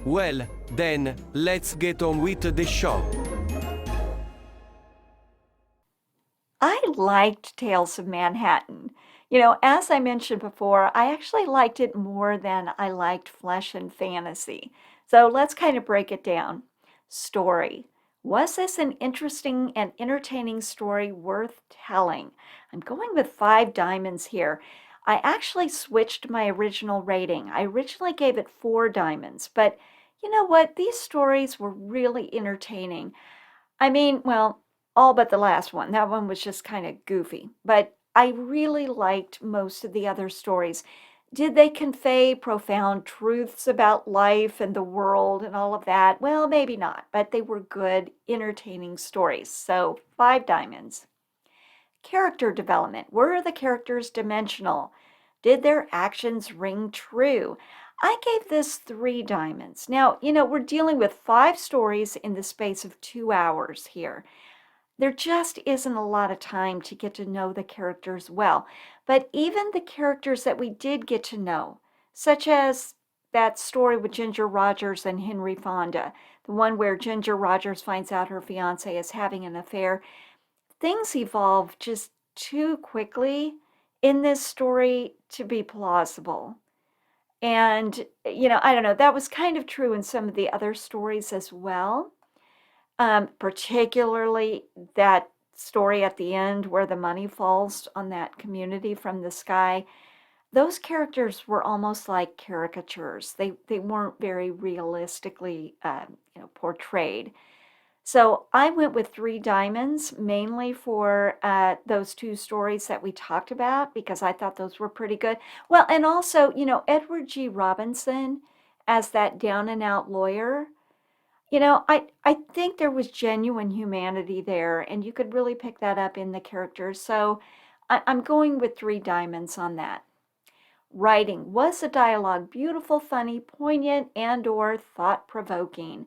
Well, then, let's get on with the show. I liked Tales of Manhattan. As I mentioned before, I actually liked it more than I liked Flesh and Fantasy. So let's kind of break it down. Story. Was this an interesting and entertaining story worth telling? I'm going with 5 diamonds here. I actually switched my original rating. I originally gave it 4 diamonds, but you know what? These stories were really entertaining. Well, all but the last one. That one was just kind of goofy, but I really liked most of the other stories. Did they convey profound truths about life and the world and all of that? Well, maybe not, but they were good, entertaining stories. So 5 diamonds. Character development. Were the characters dimensional? Did their actions ring true? I gave this 3 diamonds. Now, we're dealing with 5 stories in the space of 2 hours here. There just isn't a lot of time to get to know the characters well. But even the characters that we did get to know, such as that story with Ginger Rogers and Henry Fonda, the one where Ginger Rogers finds out her fiancé is having an affair, things evolve just too quickly in this story to be plausible. And, I don't know, that was kind of true in some of the other stories as well. Particularly that story at the end where the money falls on that community from the sky. Those characters were almost like caricatures. They weren't very realistically, portrayed. So I went with 3 diamonds, mainly for those 2 stories that we talked about, because I thought those were pretty good. Well, and also, Edward G. Robinson as that down and out lawyer. I think there was genuine humanity there, and you could really pick that up in the characters. So I'm going with 3 diamonds on that. Writing. Was the dialogue beautiful, funny, poignant, and/or thought-provoking?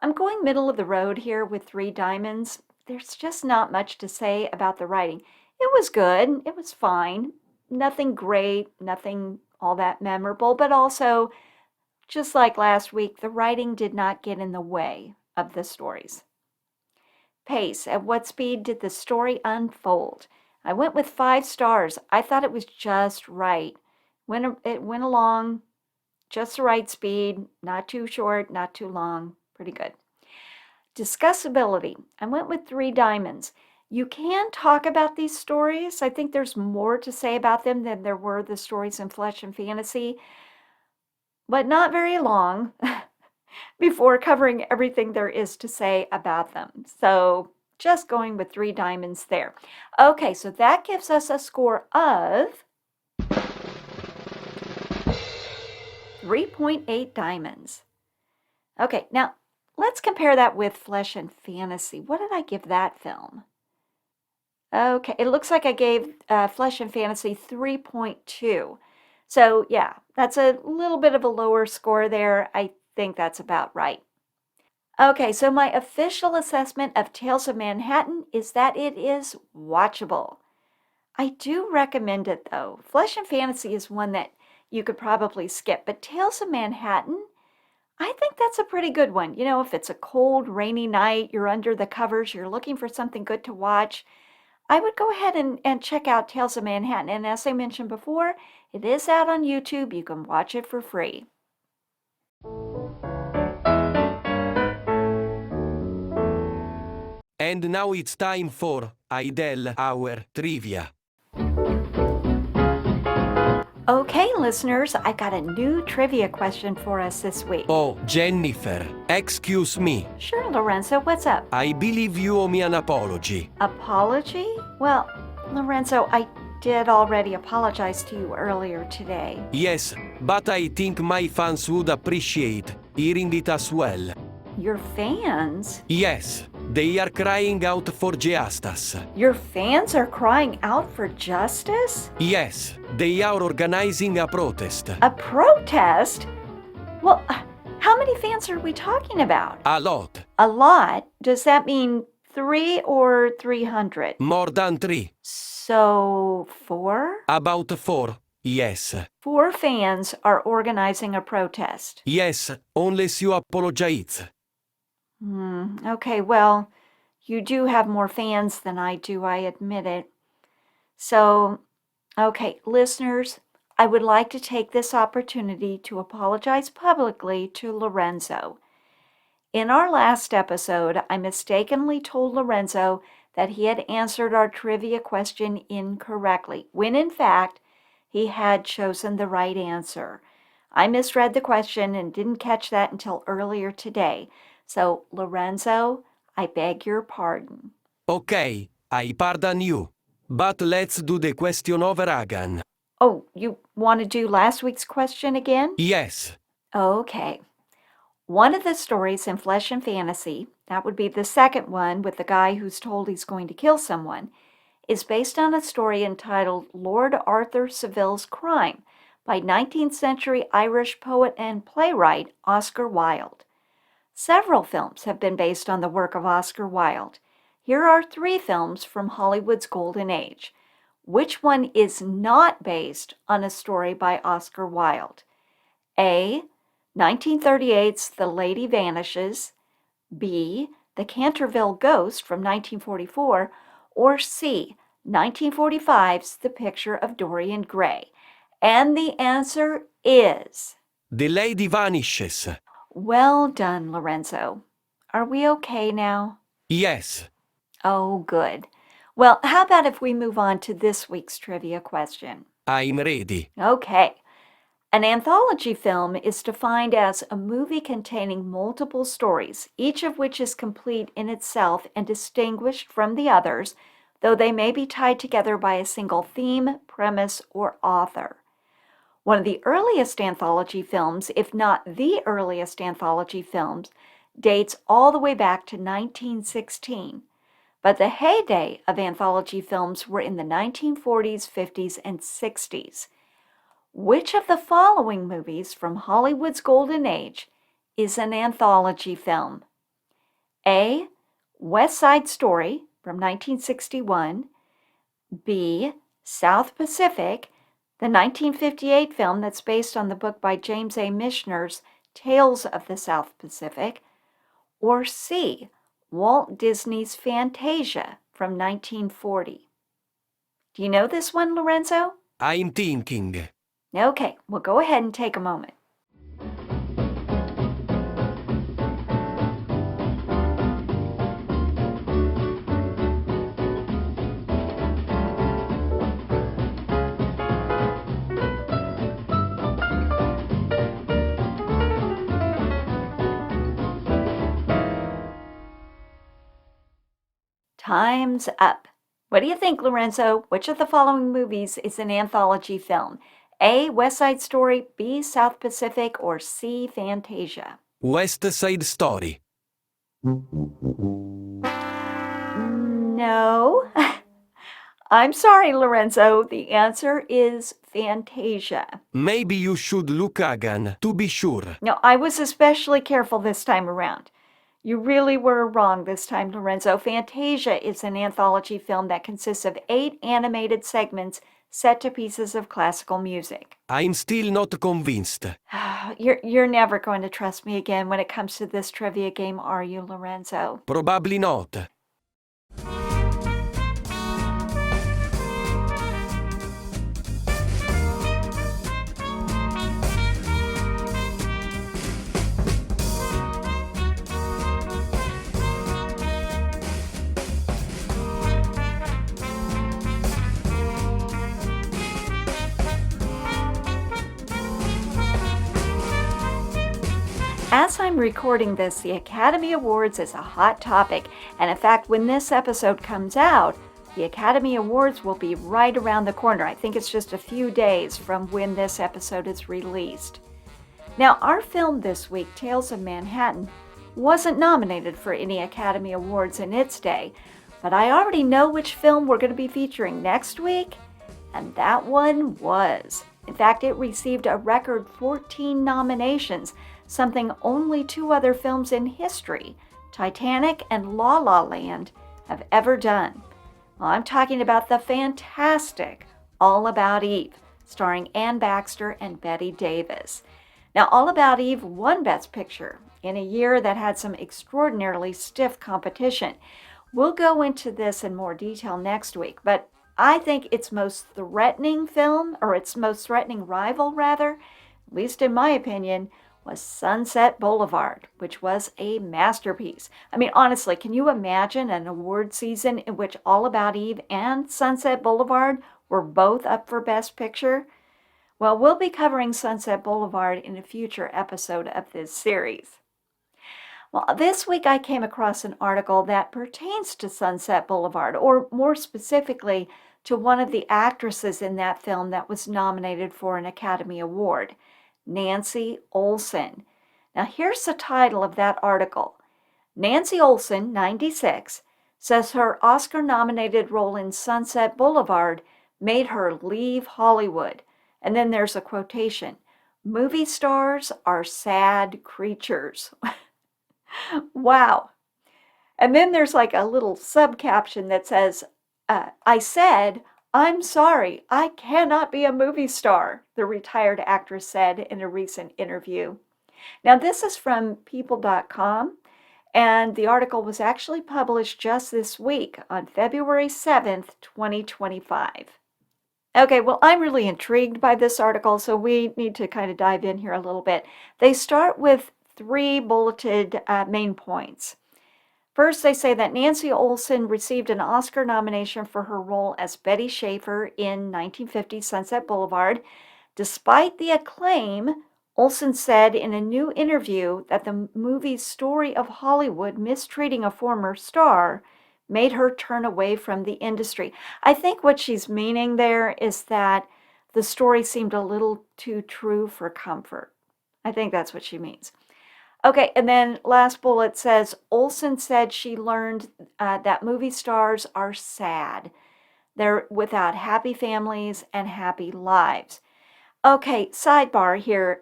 I'm going middle of the road here with 3 diamonds. There's just not much to say about the writing. It was good. It was fine. Nothing great, nothing all that memorable, but also, just like last week, the writing did not get in the way of the stories. Pace. At what speed did the story unfold? I went with 5 stars. I thought it was just right. It went along just the right speed, not too short, not too long. Pretty good. Discussability. I went with 3 diamonds. You can talk about these stories. I think there's more to say about them than there were the stories in Flesh and Fantasy, but not very long before covering everything there is to say about them. So just going with 3 diamonds there. Okay, so that gives us a score of 3.8 diamonds. Okay, now let's compare that with Flesh and Fantasy. What did I give that film? Okay, it looks like I gave Flesh and Fantasy 3.2. So yeah, that's a little bit of a lower score there. I think that's about right. Okay, so my official assessment of Tales of Manhattan is that it is watchable. I do recommend it though. Flesh and Fantasy is one that you could probably skip, but Tales of Manhattan, I think that's a pretty good one. If it's a cold, rainy night, you're under the covers, you're looking for something good to watch, I would go ahead and check out Tales of Manhattan. And as I mentioned before, it is out on YouTube. You can watch it for free. And now it's time for Idel, our trivia. Okay, listeners, I got a new trivia question for us this week. Oh, Jennifer, excuse me. Sure, Lorenzo, what's up? I believe you owe me an apology. Apology? Well, Lorenzo, I did already apologize to you earlier today. Yes, but I think my fans would appreciate hearing it as well. Your fans? Yes, they are crying out for justice. Your fans are crying out for justice? Yes, they are organizing a protest. A protest? Well, how many fans are we talking about? A lot. A lot? Does that mean 3 or 300? More than 3. So, 4? About 4. Yes. 4 fans are organizing a protest. Yes, unless you apologize. Okay, well, you do have more fans than I do, I admit it. So, okay, listeners, I would like to take this opportunity to apologize publicly to Lorenzo. In our last episode, I mistakenly told Lorenzo that he had answered our trivia question incorrectly, when in fact, he had chosen the right answer. I misread the question and didn't catch that until earlier today. So, Lorenzo, I beg your pardon. Okay, I pardon you. But let's do the question over again. Oh, you want to do last week's question again? Yes. Okay. One of the stories in Flesh and Fantasy, that would be the second one with the guy who's told he's going to kill someone, is based on a story entitled Lord Arthur Saville's Crime by 19th century Irish poet and playwright Oscar Wilde. Several films have been based on the work of Oscar Wilde. Here are 3 films from Hollywood's golden age. Which one is not based on a story by Oscar Wilde? A. 1938's The Lady Vanishes, B. The Canterville Ghost from 1944, or C. 1945's The Picture of Dorian Gray. And the answer is... The Lady Vanishes. Well done, Lorenzo. Are we okay now? Yes. Oh, good. Well, how about if we move on to this week's trivia question? I'm ready. Okay. An anthology film is defined as a movie containing multiple stories, each of which is complete in itself and distinguished from the others, though they may be tied together by a single theme, premise, or author. One of the earliest anthology films, if not the earliest anthology films, dates all the way back to 1916. But the heyday of anthology films were in the 1940s, 50s, and 60s. Which of the following movies from Hollywood's golden age is an anthology film? A. West Side Story from 1961, B. South Pacific, the 1958 film that's based on the book by James A. Michener's Tales of the South Pacific, or C. Walt Disney's Fantasia from 1940. Do you know this one, Lorenzo? I'm thinking. Okay, well, go ahead and take a moment. Time's up. What do you think, Lorenzo? Which of the following movies is an anthology film? A. West Side Story, B. South Pacific, or C. Fantasia? West Side Story. No. I'm sorry, Lorenzo. The answer is Fantasia. Maybe you should look again, to be sure. No, I was especially careful this time around. You really were wrong this time, Lorenzo. Fantasia is an anthology film that consists of 8 animated segments set to pieces of classical music. I'm still not convinced. You're never going to trust me again when it comes to this trivia game, are you, Lorenzo? Probably not. As I'm recording this, the Academy Awards is a hot topic, and in fact, when this episode comes out, The Academy Awards will be right around the corner. I think it's just a few days from when this episode is released. Now, our film this week, Tales of Manhattan, wasn't nominated for any Academy Awards in its day, but I already know which film we're going to be featuring next week, and that one was. In fact, it received a record 14 nominations, something only 2 other films in history, Titanic and La La Land, have ever done. Well, I'm talking about the fantastic All About Eve, starring Anne Baxter and Bette Davis. Now, All About Eve won Best Picture in a year that had some extraordinarily stiff competition. We'll go into this in more detail next week, but I think its most threatening film, or its most threatening rival rather, at least in my opinion, was Sunset Boulevard, which was a masterpiece. I mean, honestly, can you imagine an award season in which All About Eve and Sunset Boulevard were both up for Best Picture? Well, we'll be covering Sunset Boulevard in a future episode of this series. Well, this week I came across an article that pertains to Sunset Boulevard, or more specifically, to one of the actresses in that film that was nominated for an Academy Award, Nancy Olson. Now, here's the title of that article. Nancy Olson, 96, says her Oscar-nominated role in Sunset Boulevard made her leave Hollywood. And then there's a quotation, "Movie stars are sad creatures." Wow. And then there's like a little subcaption that says, I said, "I'm sorry, I cannot be a movie star," the retired actress said in a recent interview. Now, this is from people.com, and the article was actually published just this week on February 7th, 2025. Okay, well, I'm really intrigued by this article, so we need to kind of dive in here a little bit. They start with 3 bulleted main points. First, they say that Nancy Olson received an Oscar nomination for her role as Betty Schaefer in 1950's Sunset Boulevard. Despite the acclaim, Olson said in a new interview that the movie's story of Hollywood mistreating a former star made her turn away from the industry. I think what she's meaning there is that the story seemed a little too true for comfort. I think that's what she means. Okay, and then last bullet says, Olson said she learned that movie stars are sad. They're without happy families and happy lives. Okay, sidebar here.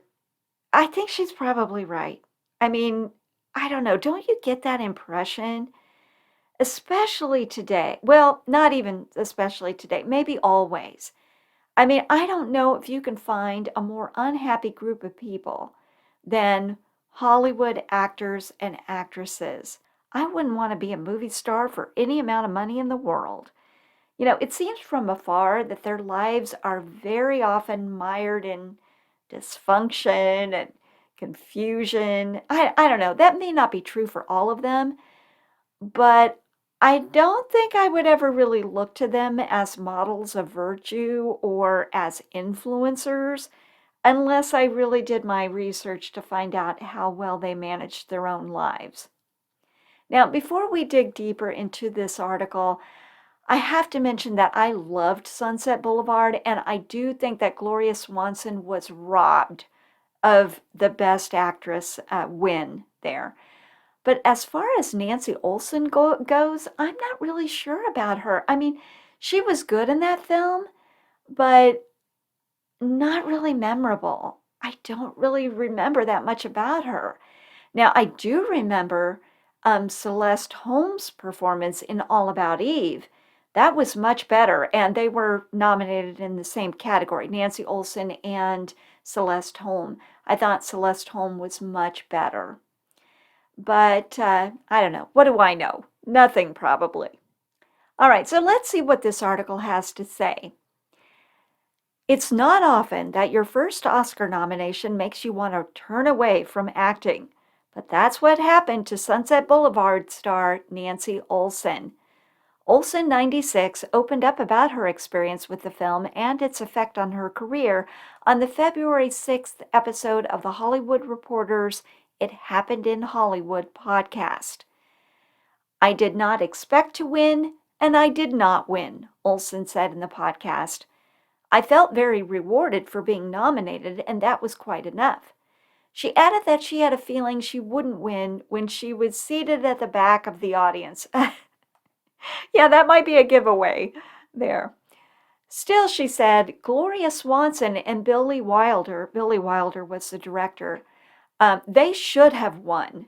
I think she's probably right. I mean, I don't know. Don't you get that impression? Especially today. Well, not even especially today. Maybe always. I mean, I don't know if you can find a more unhappy group of people than Hollywood actors and actresses. I wouldn't want to be a movie star for any amount of money in the world. You know, it seems from afar that their lives are very often mired in dysfunction and confusion. I don't know. That may not be true for all of them, but I don't think I would ever really look to them as models of virtue or as influencers, unless I really did my research to find out how well they managed their own lives. Now, before we dig deeper into this article, I have to mention that I loved Sunset Boulevard, and I do think that Gloria Swanson was robbed of the Best Actress win there. But as far as Nancy Olson goes, I'm not really sure about her. I mean, she was good in that film, but not really memorable. I don't really remember that much about her. Now, I do remember Celeste Holm's performance in All About Eve. That was much better, and they were nominated in the same category, Nancy Olson and Celeste Holm. I thought Celeste Holm was much better. But I don't know. What do I know? Nothing, probably. All right, so let's see what this article has to say. It's not often that your first Oscar nomination makes you want to turn away from acting, but that's what happened to Sunset Boulevard star Nancy Olson. Olson, 96, opened up about her experience with the film and its effect on her career on the February 6th episode of The Hollywood Reporter's It Happened in Hollywood podcast. I did not expect to win, And I did not win, Olsen said in the podcast. I felt very rewarded for being nominated, and that was quite enough. She added that she had a feeling she wouldn't win when she was seated at the back of the audience. Yeah, that might be a giveaway there. Still, she said, Gloria Swanson and Billy Wilder was the director, they should have won.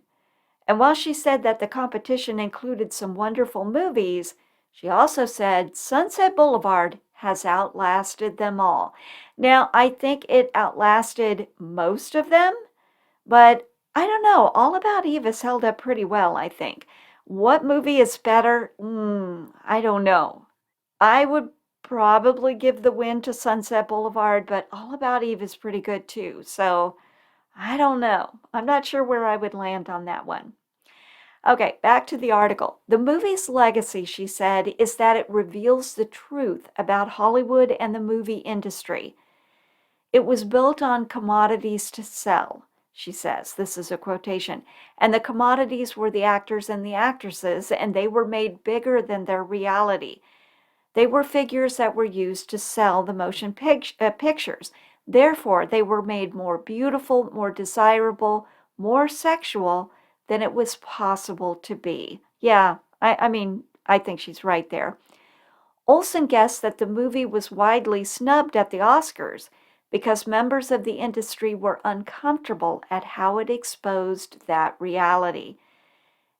And while she said that the competition included some wonderful movies, she also said Sunset Boulevard has outlasted them all. Now, I think it outlasted most of them, but I don't know. All About Eve has held up pretty well, I think. What movie is better? I don't know. I would probably give the win to Sunset Boulevard, but All About Eve is pretty good too. So I don't know. I'm not sure where I would land on that one. Okay, back to the article. The movie's legacy, she said, is that it reveals the truth about Hollywood and the movie industry. It was built on commodities to sell, she says. This is a quotation. And the commodities were the actors and the actresses, and they were made bigger than their reality. They were figures that were used to sell the motion pictures. Therefore, they were made more beautiful, more desirable, more sexual than it was possible to be. Yeah, I mean, I think she's right there. Olsen guessed that the movie was widely snubbed at the Oscars because members of the industry were uncomfortable at how it exposed that reality.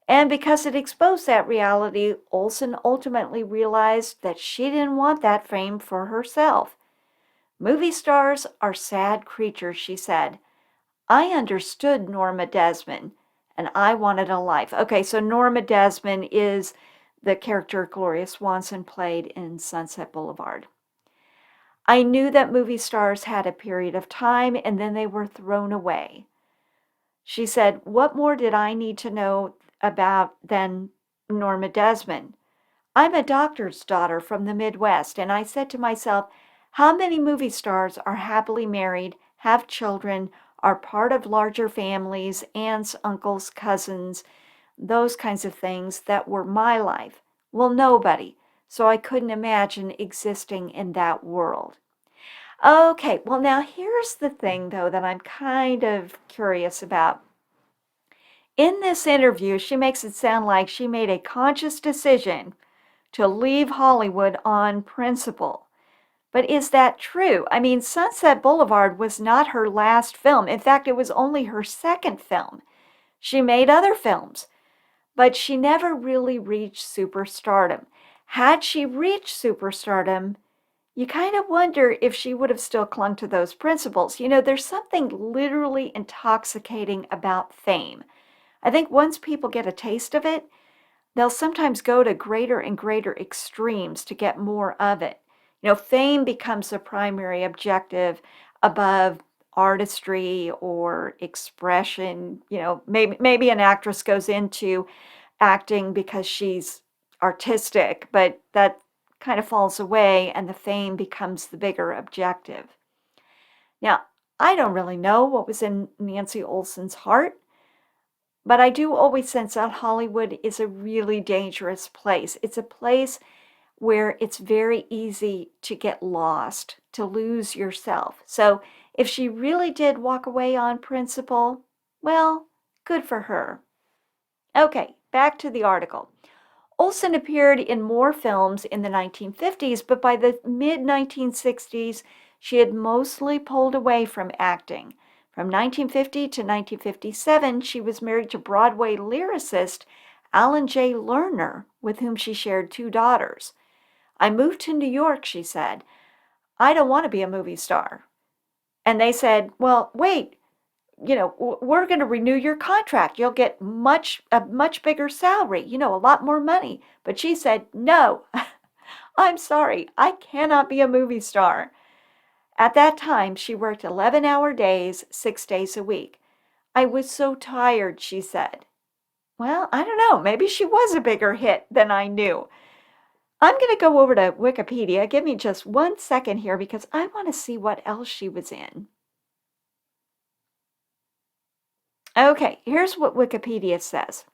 And because it exposed that reality, Olsen ultimately realized that she didn't want that fame for herself. Movie stars are sad creatures, she said. I understood Norma Desmond, and I wanted a life. Okay, so Norma Desmond is the character Gloria Swanson played in Sunset Boulevard. I knew that movie stars had a period of time, and then they were thrown away. She said, what more did I need to know about than Norma Desmond? I'm a doctor's daughter from the Midwest, and I said to myself, how many movie stars are happily married, have children, are part of larger families, aunts, uncles, cousins, those kinds of things that were my life? Well, nobody. So I couldn't imagine existing in that world. Okay, well, now here's the thing, though, that I'm kind of curious about. In this interview, she makes it sound like she made a conscious decision to leave Hollywood on principle. But is that true? I mean, Sunset Boulevard was not her last film. In fact, it was only her second film. She made other films, but she never really reached superstardom. Had she reached superstardom, you kind of wonder if she would have still clung to those principles. You know, there's something literally intoxicating about fame. I think once people get a taste of it, they'll sometimes go to greater and greater extremes to get more of it. You know, fame becomes the primary objective above artistry or expression. You know, maybe an actress goes into acting because she's artistic, but that kind of falls away and the fame becomes the bigger objective. Now, I don't really know what was in Nancy Olsen's heart, but I do always sense that Hollywood is a really dangerous place. It's a place where it's very easy to get lost, to lose yourself. So if she really did walk away on principle, well, good for her. Okay, back to the article. Olsen appeared in more films in the 1950s, but by the mid-1960s, she had mostly pulled away from acting. From 1950 to 1957, she was married to Broadway lyricist Alan J. Lerner, with whom she shared 2 daughters. I moved to New York, she said. I don't want to be a movie star. And they said, well, wait, you know, we're going to renew your contract. You'll get a much bigger salary, you know, a lot more money. But she said, no, I'm sorry, I cannot be a movie star. At that time, she worked 11-hour days, 6 days a week. I was so tired, she said. Well, I don't know. Maybe she was a bigger hit than I knew. I'm going to go over to Wikipedia. Give me just 1 second here because I want to see what else she was in. Okay, here's what Wikipedia says.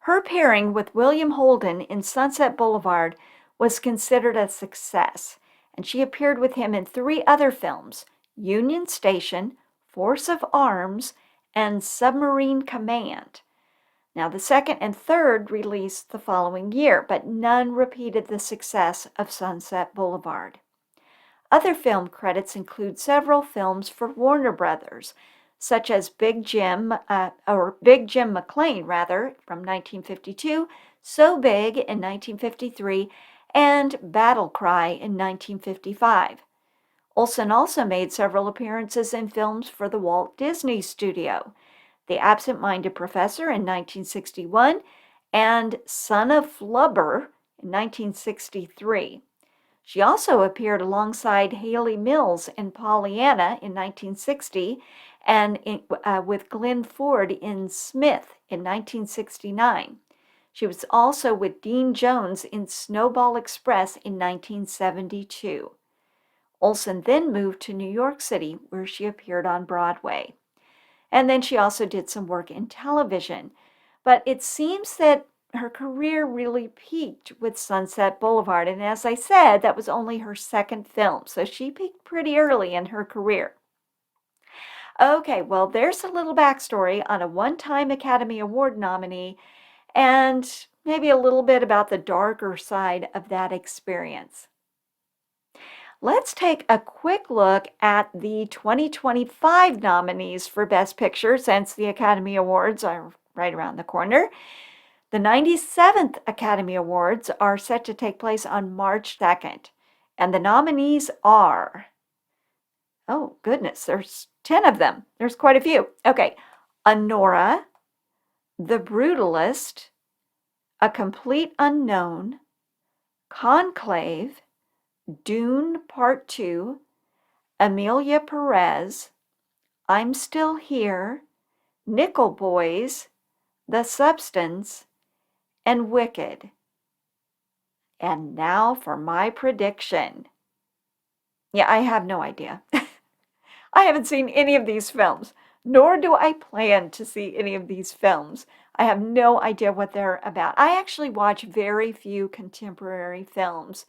Her pairing with William Holden in Sunset Boulevard was considered a success, and she appeared with him in 3 other films: Union Station, Force of Arms, and Submarine Command. Now, the second and third released the following year, but none repeated the success of Sunset Boulevard. Other film credits include several films for Warner Brothers, such as Big Jim McClane, from 1952, So Big in 1953, and Battle Cry in 1955. Olsen also made several appearances in films for the Walt Disney Studio: The Absent-Minded Professor in 1961 and Son of Flubber in 1963. She also appeared alongside Haley Mills in Pollyanna in 1960 and with Glenn Ford in Smith in 1969. She was also with Dean Jones in Snowball Express in 1972. Olsen then moved to New York City, where she appeared on Broadway. And then she also did some work in television. But it seems that her career really peaked with Sunset Boulevard. And as I said, that was only her second film. So she peaked pretty early in her career. Okay, well, there's a little backstory on a one-time Academy Award nominee and maybe a little bit about the darker side of that experience. Let's take a quick look at the 2025 nominees for Best Picture, since the Academy Awards are right around the corner. The 97th Academy Awards are set to take place on March 2nd, and the nominees are, oh goodness, there's 10 of them. There's quite a few. Okay, Anora, The Brutalist, A Complete Unknown, Conclave, Dune Part 2, Amelia Perez, I'm Still Here, Nickel Boys, The Substance, and Wicked. And now for my prediction. Yeah, I have no idea. I haven't seen any of these films, nor do I plan to see any of these films. I have no idea what they're about. I actually watch very few contemporary films.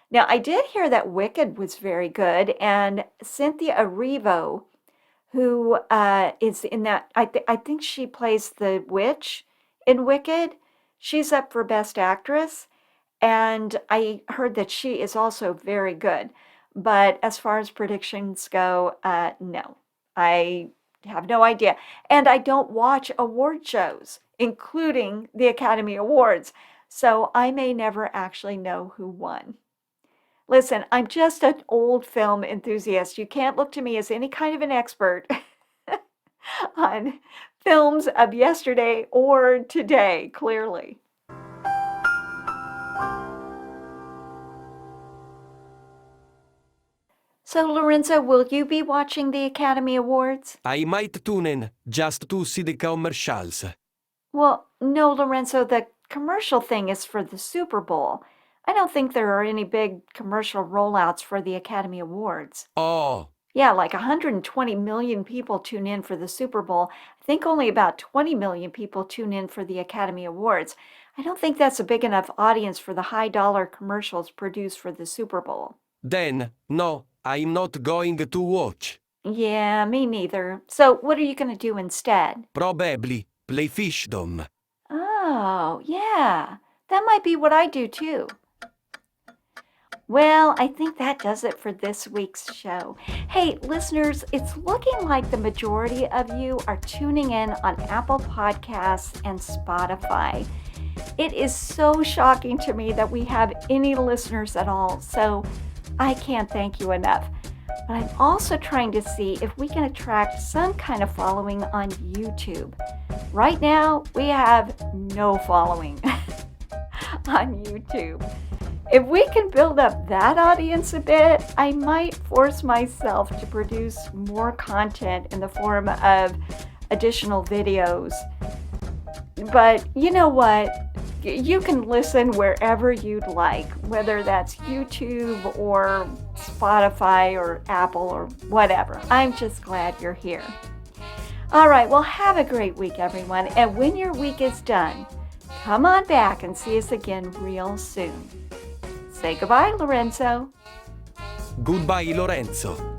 Now, I did hear that Wicked was very good, and Cynthia Erivo, who is in that, I think she plays the witch in Wicked. She's up for Best Actress, and I heard that she is also very good. But as far as predictions go, no, I have no idea. And I don't watch award shows, including the Academy Awards, so I may never actually know who won. Listen, I'm just an old film enthusiast. You can't look to me as any kind of an expert on films of yesterday or today, clearly. So, Lorenzo, will you be watching the Academy Awards? I might tune in just to see the commercials. Well, no, Lorenzo, the commercial thing is for the Super Bowl. I don't think there are any big commercial rollouts for the Academy Awards. Oh, Yeah, like 120 million people tune in for the Super Bowl. I think only about 20 million people tune in for the Academy Awards. I don't think that's a big enough audience for the high-dollar commercials produced for the Super Bowl. then, no, I'm not going to watch. Yeah, me neither. So what are you going to do instead? Probably play fishdom. Oh, yeah. That might be what I do too. Well, I think that does it for this week's show. Hey, listeners, it's looking like the majority of you are tuning in on Apple Podcasts and Spotify. It is so shocking to me that we have any listeners at all, so I can't thank you enough. But I'm also trying to see if we can attract some kind of following on YouTube. Right now, we have no following on YouTube. If we can build up that audience a bit, I might force myself to produce more content in the form of additional videos. But you know what? You can listen wherever you'd like, whether that's YouTube or Spotify or Apple or whatever. I'm just glad you're here. All right, well, have a great week, everyone. And when your week is done, Come on back and see us again real soon. Say goodbye, Lorenzo. Goodbye, Lorenzo.